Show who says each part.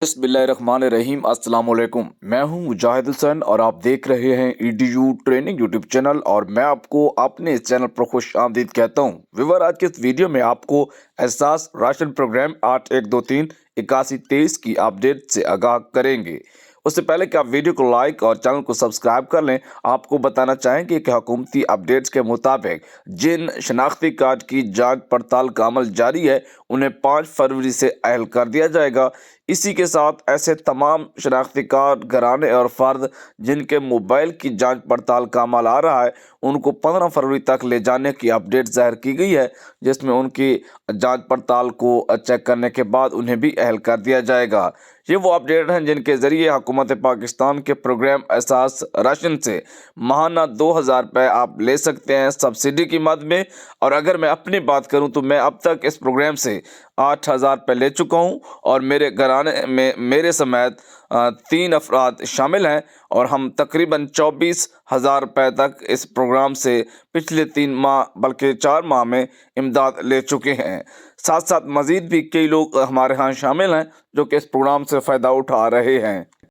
Speaker 1: बिस्मिल्लाहिर्रहमानिर्रहीम। अस्सलाम वालेकुम। मैं हूं मुजाहिद हुसैन और आप देख रहे हैं EDU ट्रेनिंग यूट्यूब चैनल और मैं आपको अपने इस चैनल पर खुश आमदीद कहता हूं। व्यूअर, आज के इस वीडियो में आपको एहसास राशन प्रोग्राम 8123-8123 की अपडेट से आगाह करेंगे। उससे पहले कि आप वीडियो को लाइक और चैनल को सब्सक्राइब कर लें, आपको बताना चाहेंगे कि हुकूमती अपडेट्स के मुताबिक जिन शनाख्ती कार्ड की जांच पड़ताल का अमल जारी है उन्हें 5 फरवरी से अहल कर दिया जाएगा। इसी के साथ ऐसे तमाम शनाख्ती कार्ड घराने और फ़र्द जिनके मोबाइल की जांच पड़ताल का अमल आ रहा है उनको 15 फरवरी तक ले जाने की अपडेट ज़ाहिर की गई है, जिसमें उनकी जांच पड़ताल को चेक करने के बाद उन्हें भी अहल कर दिया जाएगा। ये वो अपडेट हैं जिनके ज़रिए हुकूमत पाकिस्तान के प्रोग्राम एहसास राशन से माहाना 2000 रुपये आप ले सकते हैं सब्सिडी की मद में। और अगर मैं अपनी बात करूं तो मैं अब तक इस प्रोग्राम से 8000 रुपये ले चुका हूं और मेरे घराने में मेरे समेत 3 अफराद शामिल हैं और हम तकरीबन 24,000 रुपये तक इस प्रोग्राम से पिछले 3 माह बल्कि 4 माह में इमदाद ले चुके हैं। साथ साथ मज़ीद भी कई लोग हमारे यहाँ शामिल हैं जो कि इस प्रोग्राम से फ़ायदा उठा रहे हैं।